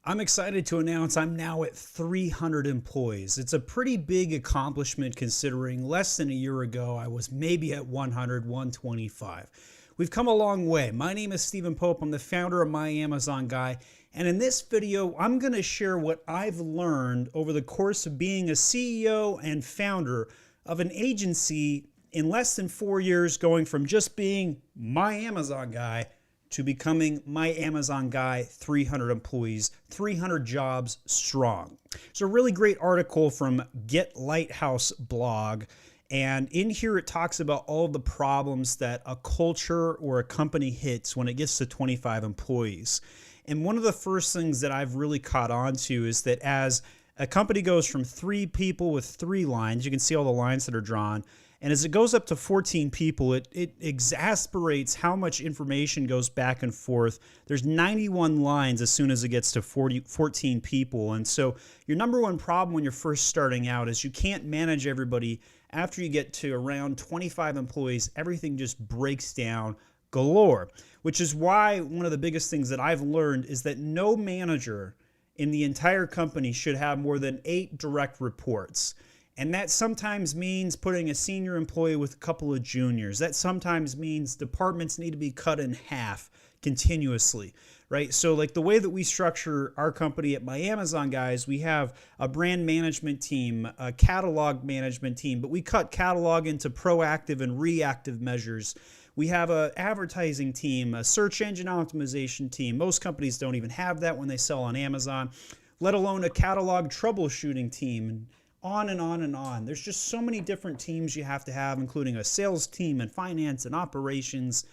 I'm excited to announce I'm now at 300 employees. It's a pretty big accomplishment considering less than a year ago I was maybe at 100, 125. We've come a long way. My name is Stephen Pope. I'm the founder of My Amazon Guy. And in this video, I'm going to share what I've learned over the course of being a CEO and founder of an agency in less than 4 years, going from just being My Amazon Guy to becoming My Amazon Guy, 300 employees, 300 jobs strong. It's a really great article from Getlightouse blog. And in here, it talks about all the problems that a culture or a company hits when it gets to 25 employees. And one of the first things that I've really caught on to is that as a company goes from 3 people with 3 lines, you can see all the lines that are drawn, and as it goes up to 14 people, it exasperates how much information goes back and forth. There's 91 lines as soon as it gets to 14 people. And so your number one problem when you're first starting out is you can't manage everybody. After you get to around 25 employees, everything just breaks down galore, which is why one of the biggest things that I've learned is that no manager in the entire company should have more than 8 direct reports. And that sometimes means putting a senior employee with a couple of juniors. That sometimes means departments need to be cut in half continuously, right? So like the way that we structure our company at My Amazon Guys, we have a brand management team, a catalog management team, but we cut catalog into proactive and reactive measures. We have an advertising team, a search engine optimization team. Most companies don't even have that when they sell on Amazon, let alone a catalog troubleshooting team. On and on and on. There's just so many different teams you have to have, including a sales team and finance and operations.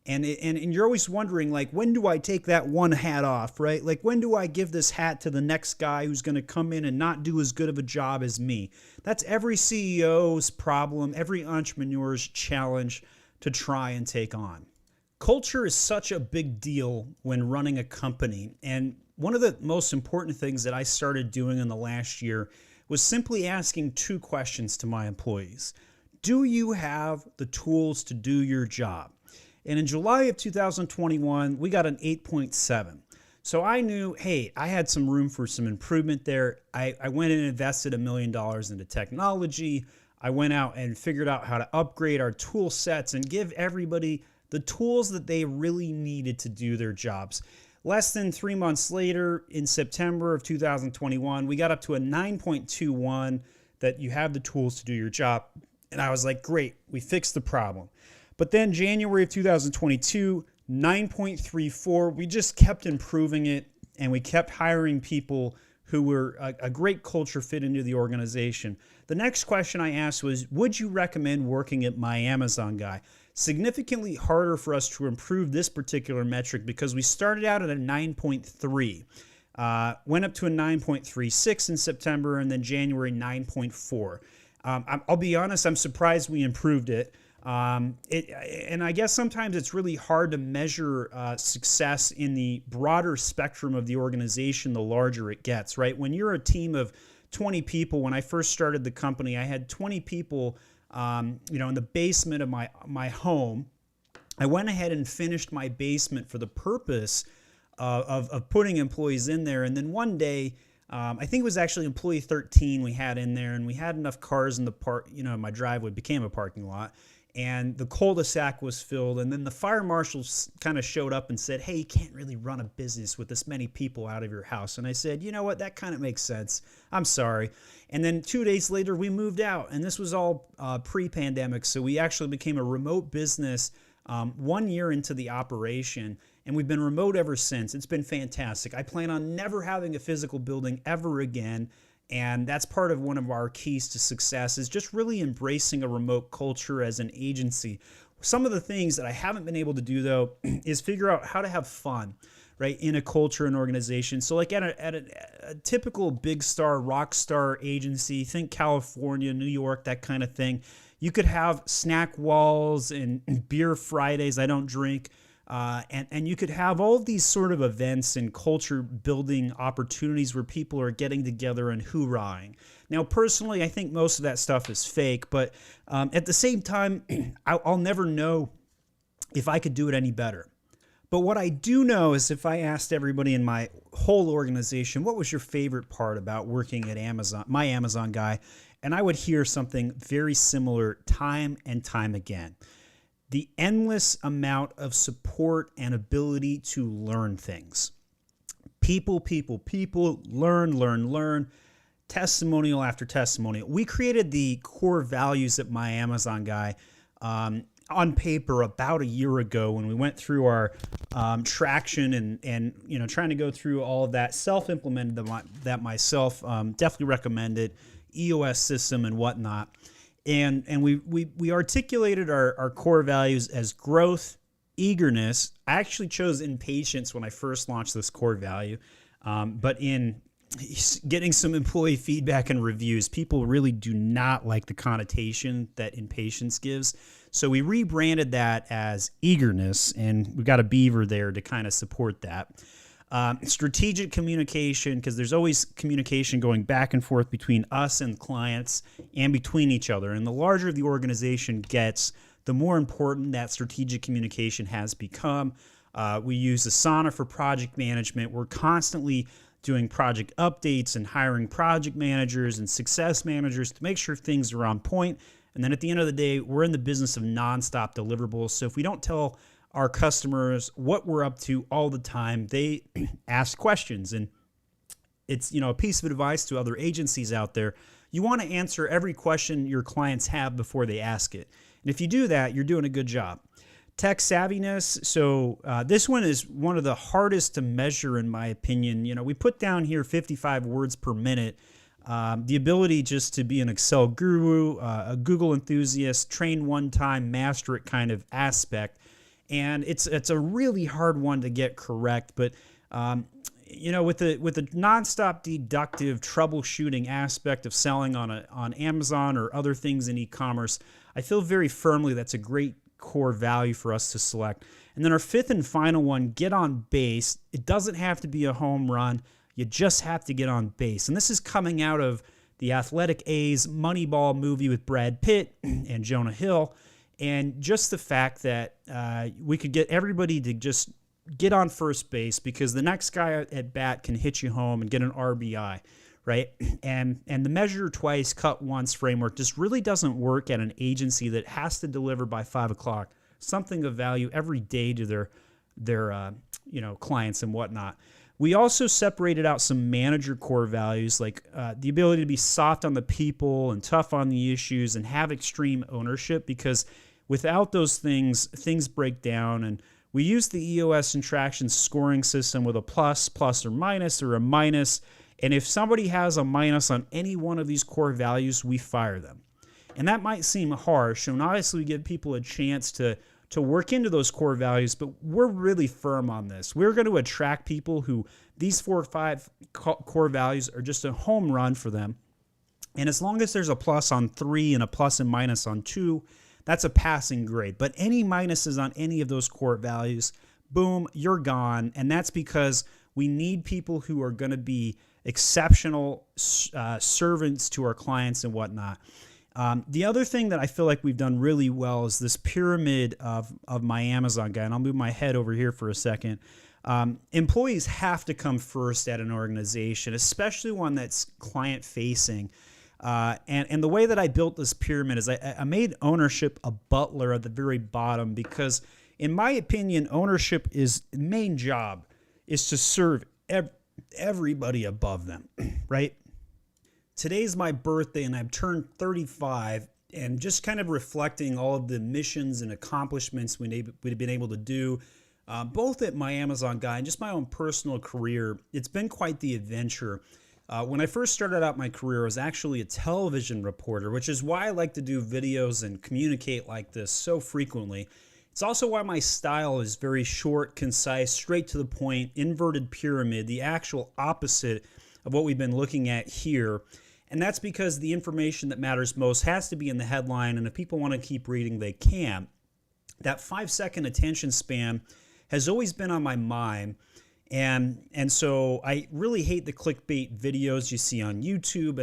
And you're always wondering, like, when do I take that one hat off, right? Like, when do I give this hat to the next guy who's going to come in and not do as good of a job as me? That's every CEO's problem, every entrepreneur's challenge to try and take on. Culture is such a big deal when running a company. And one of the most important things that I started doing in the last year was simply asking 2 questions to my employees. Do you have the tools to do your job? And in July of 2021, we got an 8.7. So I knew, hey, I had some room for some improvement there. I went and invested $1 million into technology. I went out and figured out how to upgrade our tool sets and give everybody the tools that they really needed to do their jobs. Less than 3 months later, in September of 2021, we got up to a 9.21 that you have the tools to do your job. And I was like, great, we fixed the problem. But then January of 2022, 9.34, we just kept improving it, and we kept hiring people who were a great culture fit into the organization. The next question I asked was, would you recommend working at My Amazon Guy? Significantly harder for us to improve this particular metric because we started out at a 9.3, went up to a 9.36 in September, and then January 9.4. I'll be honest, I'm surprised we improved it. And I guess sometimes it's really hard to measure success in the broader spectrum of the organization the larger it gets, right? When you're a team of 20 people, when I first started the company, I had 20 people in the basement of my home. I went ahead and finished my basement for the purpose of putting employees in there. And then one day, I think it was actually employee 13 we had in there, and we had enough cars in the my driveway became a parking lot, and the cul-de-sac was filled. And then the fire marshals kind of showed up and said, hey, you can't really run a business with this many people out of your house. And I said, you know what, that kind of makes sense. I'm sorry. And then 2 days later, we moved out, and this was all pre-pandemic. So we actually became a remote business 1 year into the operation, and we've been remote ever since. It's been fantastic. I plan on never having a physical building ever again. And that's part of one of our keys to success, is just really embracing a remote culture as an agency. Some of the things that I haven't been able to do, though, is figure out how to have fun, right, in a culture and organization. So like at a typical big star, rock star agency, think California, New York, that kind of thing, you could have snack walls and beer Fridays. I don't drink. And you could have all of these sort of events and culture building opportunities where people are getting together and hoorahing. Now, personally, I think most of that stuff is fake, but at the same time, I'll never know if I could do it any better. But what I do know is if I asked everybody in my whole organization, what was your favorite part about working at Amazon, my Amazon guy, and I would hear something very similar time and time again. The endless amount of support and ability to learn things. People, learn, testimonial after testimonial. We created the core values at my Amazon guy on paper about a year ago when we went through our traction and trying to go through all of that, self-implemented that myself, definitely recommend it, EOS system and whatnot. And we articulated our core values as growth, eagerness. I actually chose impatience when I first launched this core value, but in getting some employee feedback and reviews, people really do not like the connotation that impatience gives. So we rebranded that as eagerness, and we've got a beaver there to kind of support that. Strategic communication, because there's always communication going back and forth between us and clients and between each other. And the larger the organization gets, the more important that strategic communication has become. We use Asana for project management. We're constantly doing project updates and hiring project managers and success managers to make sure things are on point. And then at the end of the day, we're in the business of nonstop deliverables. So if we don't tell our customers what we're up to all the time, they ask questions. And it's, a piece of advice to other agencies out there. You want to answer every question your clients have before they ask it. And if you do that, you're doing a good job. Tech savviness. So this one is one of the hardest to measure, in my opinion. We put down here 55 words per minute. The ability just to be an Excel guru, a Google enthusiast, train one time, master it kind of aspect. And it's a really hard one to get correct. But, with the nonstop deductive troubleshooting aspect of selling on Amazon or other things in e-commerce, I feel very firmly that's a great core value for us to select. And then our fifth and final one, get on base. It doesn't have to be a home run. You just have to get on base. And this is coming out of the Athletic A's Moneyball movie with Brad Pitt and Jonah Hill. And just the fact that we could get everybody to just get on first base because the next guy at bat can hit you home and get an RBI, right? And the measure twice, cut once framework just really doesn't work at an agency that has to deliver by 5 o'clock something of value every day to their clients and whatnot. We also separated out some manager core values like the ability to be soft on the people and tough on the issues and have extreme ownership, because without those things break down. And we use the EOS and traction scoring system with a plus or minus, or a minus. And if somebody has a minus on any one of these core values, we fire them. And that might seem harsh, and obviously we give people a chance to work into those core values, but we're really firm on this. We're going to attract people who these 4 or 5 core values are just a home run for them. And as long as there's a plus on 3 and a plus and minus on 2, that's a passing grade. But any minuses on any of those core values, boom, you're gone. And that's because we need people who are going to be exceptional servants to our clients and whatnot. The other thing that I feel like we've done really well is this pyramid of my Amazon guy, and I'll move my head over here for a second. Employees have to come first at an organization, especially one that's client-facing. And the way that I built this pyramid is I made ownership a butler at the very bottom, because in my opinion, ownership is the main job is to serve everybody above them, right? Today's my birthday and I've turned 35, and just kind of reflecting all of the missions and accomplishments we've been able to do, both at my Amazon guy and just my own personal career. It's been quite the adventure. When I first started out my career, I was actually a television reporter, which is why I like to do videos and communicate like this so frequently. It's also why my style is very short, concise, straight to the point, inverted pyramid, the actual opposite of what we've been looking at here. And that's because the information that matters most has to be in the headline, and if people want to keep reading, they can. That 5-second attention span has always been on my mind. And so I really hate the clickbait videos you see on YouTube.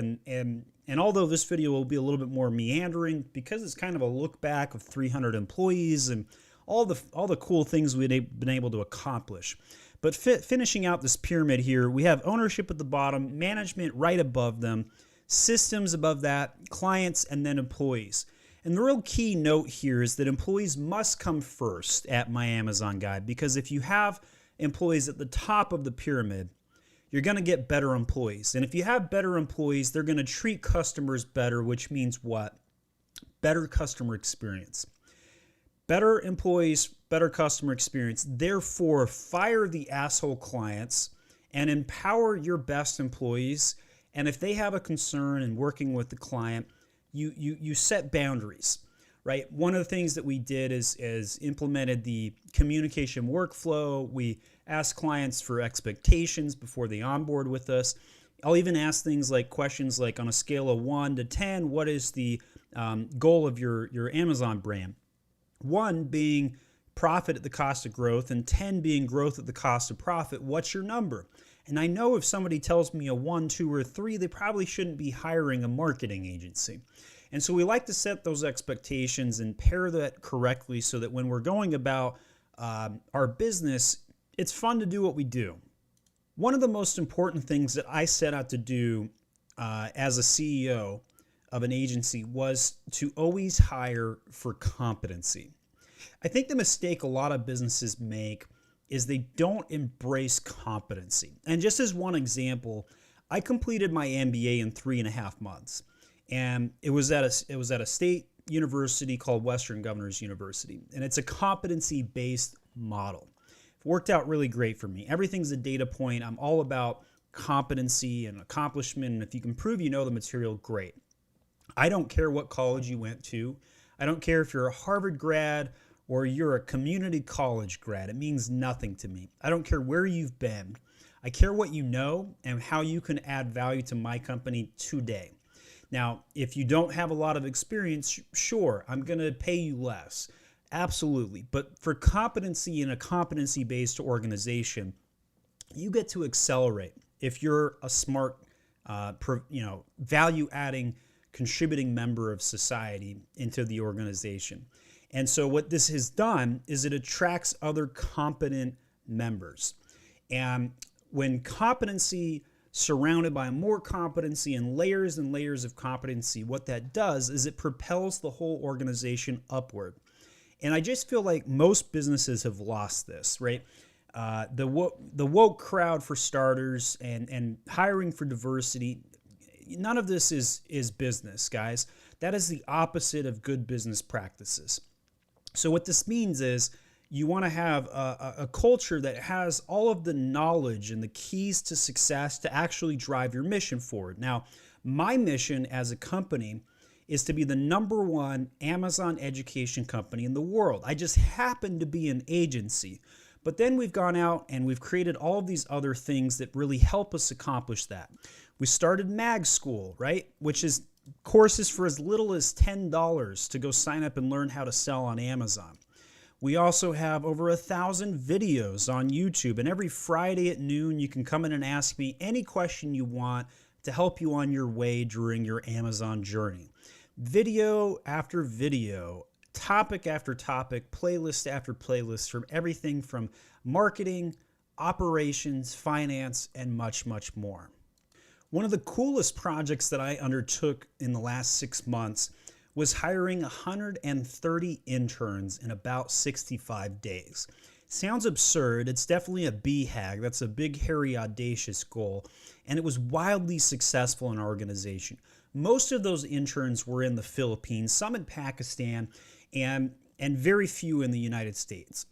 And although this video will be a little bit more meandering, because it's kind of a look back of 300 employees and all the cool things we've been able to accomplish. But finishing out this pyramid here, we have ownership at the bottom, management right above them, systems above that, clients, and then employees. And the real key note here is that employees must come first at My Amazon Guide, because if you have employees at the top of the pyramid, you're going to get better employees. And if you have better employees, they're going to treat customers better, which means what? Better customer experience. Better employees, better customer experience. Therefore, fire the asshole clients and empower your best employees. And if they have a concern in working with the client, you set boundaries, right? One of the things that we did is implemented the communication workflow. We ask clients for expectations before they onboard with us. I'll even ask things like questions like, on a scale of 1 to 10, what is the goal of your Amazon brand? 1 being profit at the cost of growth, and 10 being growth at the cost of profit. What's your number? And I know if somebody tells me a 1, 2, or 3, they probably shouldn't be hiring a marketing agency. And so we like to set those expectations and pair that correctly so that when we're going about our business, it's fun to do what we do. One of the most important things that I set out to do as a CEO of an agency was to always hire for competency. I think the mistake a lot of businesses make is they don't embrace competency. And just as one example, I completed my MBA in 3.5 months. And it was at a state university called Western Governors University. And it's a competency-based model. It worked out really great for me. Everything's a data point. I'm all about competency and accomplishment. And if you can prove you know the material, great. I don't care what college you went to. I don't care if you're a Harvard grad or you're a community college grad. It means nothing to me. I don't care where you've been. I care what you know and how you can add value to my company today. Now, if you don't have a lot of experience, sure, I'm going to pay you less. Absolutely. But for competency in a competency-based organization, you get to accelerate if you're a smart, value-adding, contributing member of society into the organization. And so what this has done is it attracts other competent members. And when competency surrounded by more competency and layers of competency, what that does is it propels the whole organization upward. And I just feel like most businesses have lost this, right? The woke crowd, for starters, and hiring for diversity. None of this is business, guys. That is the opposite of good business practices. So what this means is you want to have a culture that has all of the knowledge and the keys to success to actually drive your mission forward. Now, my mission as a company is to be the #1 Amazon education company in the world. I just happen to be an agency. But then we've gone out and we've created all of these other things that really help us accomplish that. We started Mag School, right? Which is courses for as little as $10 to go sign up and learn how to sell on Amazon. We also have over 1,000 videos on YouTube, and every Friday at noon, you can come in and ask me any question you want to help you on your way during your Amazon journey. Video after video, topic after topic, playlist after playlist, from everything from marketing, operations, finance, and much, much more. One of the coolest projects that I undertook in the last 6 months was hiring 130 interns in about 65 days. Sounds absurd. It's definitely a BHAG. That's a big, hairy, audacious goal. And it was wildly successful in our organization. Most of those interns were in the Philippines, some in Pakistan, and very few in the United States.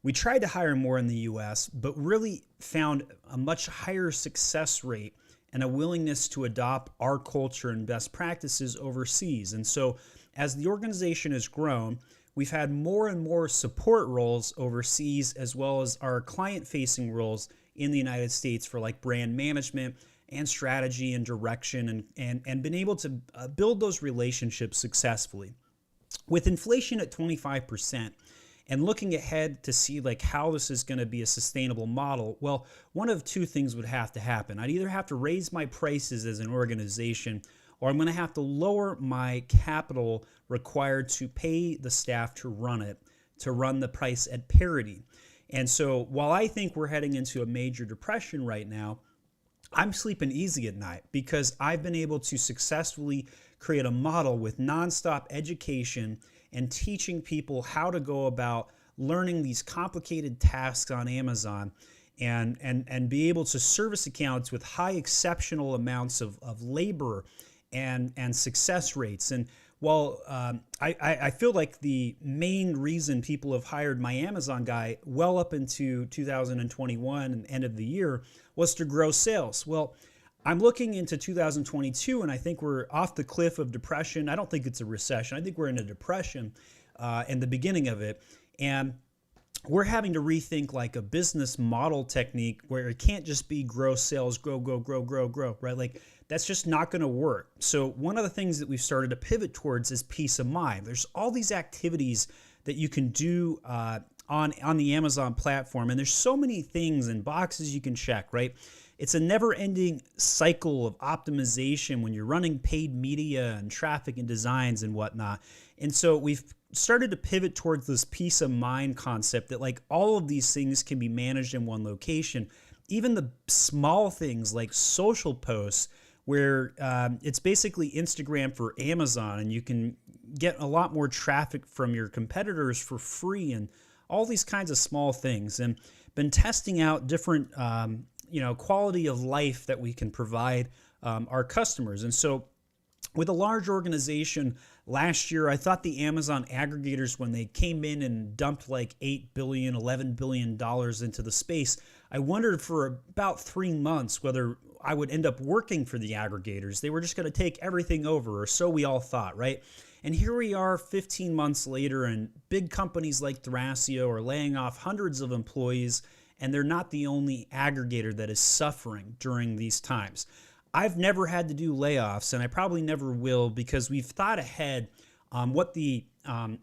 We tried to hire more in the US, but really found a much higher success rate and a willingness to adopt our culture and best practices overseas. And so as the organization has grown, we've had more and more support roles overseas, as well as our client-facing roles in the United States for like brand management and strategy and direction, and been able to build those relationships successfully. With inflation at 25%, and looking ahead to see like how this is going to be a sustainable model, well, one of two things would have to happen. I'd either have to raise my prices as an organization, or I'm going to have to lower my capital required to pay the staff to run it to run the price at parity. And so while I think we're heading into a major depression right now, I'm sleeping easy at night because I've been able to successfully create a model with nonstop education and teaching people how to go about learning these complicated tasks on Amazon and be able to service accounts with high exceptional amounts of labor and success rates. And while I feel like the main reason people have hired my Amazon guy well up into 2021 and end of the year was to grow sales. Well, I'm looking into 2022 and I think we're off the cliff of depression. I don't think it's a recession. I think we're in a depression in the beginning of it. And we're having to rethink like a business model technique where it can't just be grow sales, grow, right? Like that's just not going to work. So one of the things that we've started to pivot towards is peace of mind. There's all these activities that you can do on the Amazon platform, and there's so many things and boxes you can check, right? It's a never-ending cycle of optimization when you're running paid media and traffic and designs and whatnot. And so we've started to pivot towards this peace of mind concept that like all of these things can be managed in one location. Even the small things like social posts where it's basically Instagram for Amazon and you can get a lot more traffic from your competitors for free and all these kinds of small things. And been testing out different quality of life that we can provide our customers. And so with a large organization last year, I thought the Amazon aggregators, when they came in and dumped like $8 billion, $11 billion into the space, I wondered for about 3 months whether I would end up working for the aggregators. They were just going to take everything over, or so we all thought, right? And here we are 15 months later, and big companies like Thrasio are laying off hundreds of employees, and they're not the only aggregator that is suffering during these times. I've never had to do layoffs, and I probably never will, because we've thought ahead on what the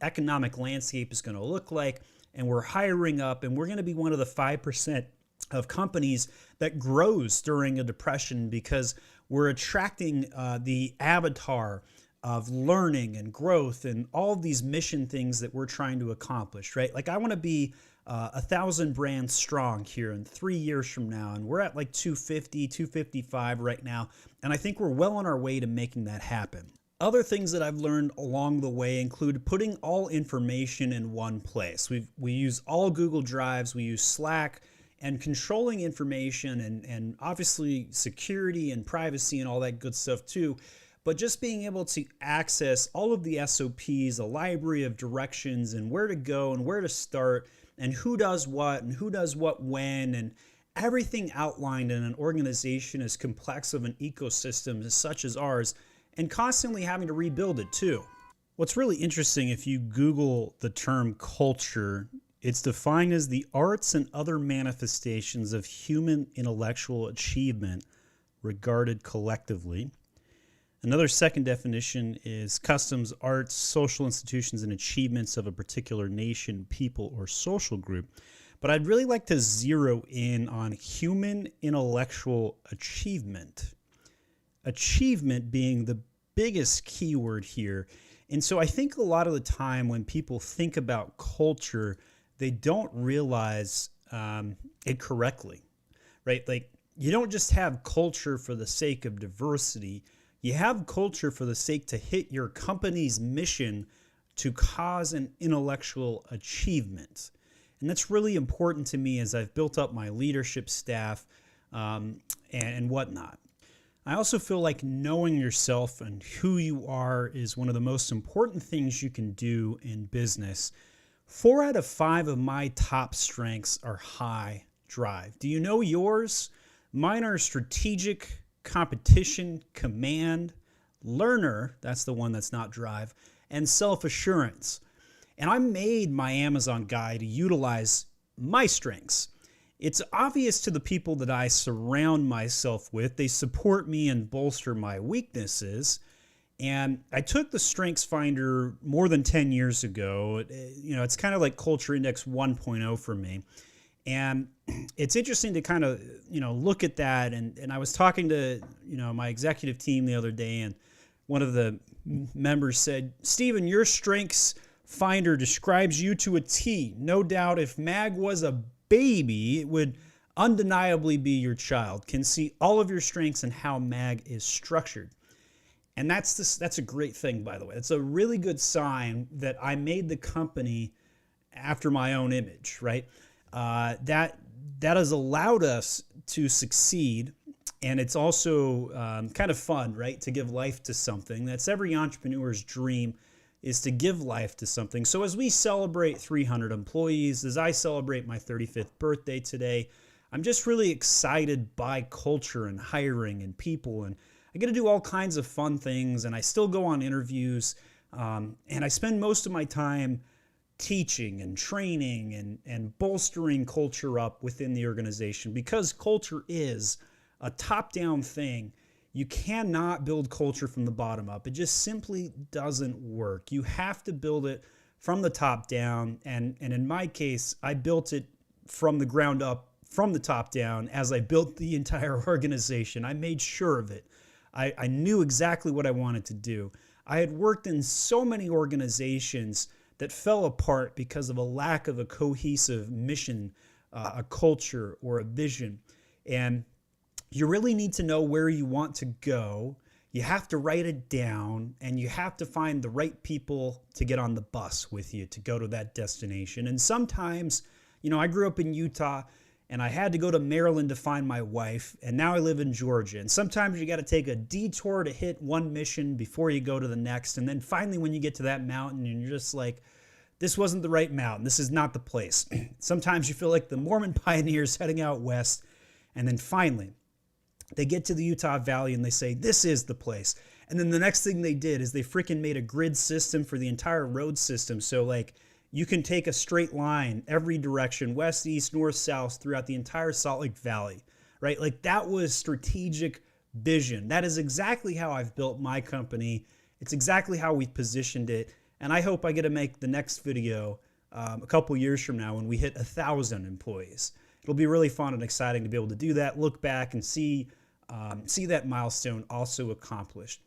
economic landscape is going to look like, and we're hiring up, and we're going to be one of the 5% of companies that grows during a depression because we're attracting the avatar of learning and growth and all of these mission things that we're trying to accomplish, right? Like I want to be 1,000 brands strong here in 3 years from now. And we're at like 250, 255 right now. And I think we're well on our way to making that happen. Other things that I've learned along the way include putting all information in one place. We use all Google Drives, we use Slack, and controlling information and obviously security and privacy and all that good stuff too. But just being able to access all of the SOPs, a library of directions and where to go and where to start and who does what when, and everything outlined in an organization as complex of an ecosystem as such as ours, and constantly having to rebuild it too. What's really interesting, if you Google the term culture, it's defined as the arts and other manifestations of human intellectual achievement regarded collectively. Another second definition is customs, arts, social institutions, and achievements of a particular nation, people, or social group. But I'd really like to zero in on human intellectual achievement. Achievement being the biggest keyword here. And so I think a lot of the time when people think about culture, they don't realize it correctly, right? Like you don't just have culture for the sake of diversity. You have culture for the sake to hit your company's mission to cause an intellectual achievement. And that's really important to me as I've built up my leadership staff and whatnot. I also feel like knowing yourself and who you are is one of the most important things you can do in business. 4 out of 5 of my top strengths are high drive. Do you know yours? Mine are strategic, competition, command, learner, that's the one that's not drive, and self-assurance. And I made my Amazon guy to utilize my strengths. It's obvious to the people that I surround myself with. They support me and bolster my weaknesses. And I took the Strengths Finder more than 10 years ago. It's kind of like Culture Index 1.0 for me. And it's interesting to kind of, look at that. And I was talking to, my executive team the other day, and one of the members said, "Stephen, your Strengths finder describes you to a T. No doubt if Mag was a baby, it would undeniably be your child. Can see all of your strengths and how Mag is structured. And that's a great thing, by the way. It's a really good sign that I made the company after my own image, right? That has allowed us to succeed. And it's also kind of fun, right? To give life to something. That's every entrepreneur's dream, is to give life to something. So as we celebrate 300 employees, as I celebrate my 35th birthday today, I'm just really excited by culture and hiring and people. And I get to do all kinds of fun things, and I still go on interviews. And I spend most of my time teaching and training and bolstering culture up within the organization, because culture is a top-down thing. You cannot build culture from the bottom up. It just simply doesn't work. You have to build it from the top down. And in my case, I built it from the ground up, from the top down, as I built the entire organization. I made sure of it. I knew exactly what I wanted to do. I had worked in so many organizations that fell apart because of a lack of a cohesive mission, a culture, or a vision. And you really need to know where you want to go. You have to write it down, and you have to find the right people to get on the bus with you to go to that destination. And sometimes, I grew up in Utah, and I had to go to Maryland to find my wife, and now I live in Georgia. And sometimes you got to take a detour to hit one mission before you go to the next. And then finally, when you get to that mountain, and you're just like, this wasn't the right mountain. This is not the place. Sometimes you feel like the Mormon pioneers heading out west. And then finally, they get to the Utah Valley and they say, this is the place. And then the next thing they did is they freaking made a grid system for the entire road system. So like, you can take a straight line every direction, west, east, north, south, throughout the entire Salt Lake Valley, right? Like, that was strategic vision. That is exactly how I've built my company. It's exactly how we've positioned it. And I hope I get to make the next video a couple years from now when we hit 1,000 employees. It'll be really fun and exciting to be able to do that, look back and see that milestone also accomplished.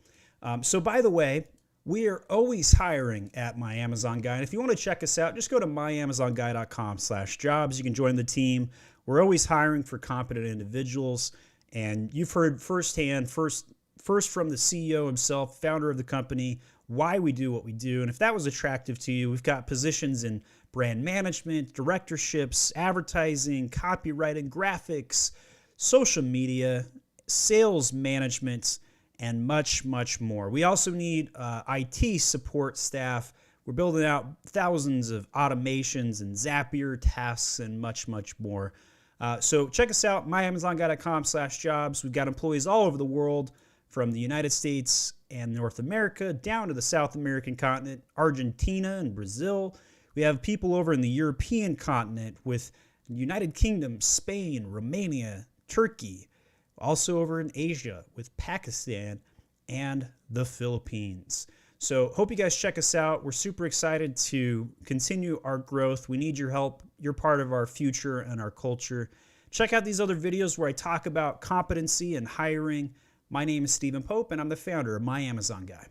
So by the way, we are always hiring at My Amazon Guy. And if you want to check us out, just go to myamazonguy.com/jobs. You can join the team. We're always hiring for competent individuals. And you've heard firsthand, first from the CEO himself, founder of the company, why we do what we do. And if that was attractive to you, we've got positions in brand management, directorships, advertising, copywriting, graphics, social media, sales management, and much, much more. We also need IT support staff. We're building out thousands of automations and Zapier tasks and much, much more. So check us out, myamazonguy.com/jobs. We've got employees all over the world, from the United States and North America down to the South American continent, Argentina and Brazil. We have people over in the European continent with United Kingdom, Spain, Romania, Turkey. Also over in Asia with Pakistan and the Philippines. So hope you guys check us out. We're super excited to continue our growth. We need your help. You're part of our future and our culture. Check out these other videos where I talk about competency and hiring. My name is Stephen Pope, and I'm the founder of My Amazon Guy.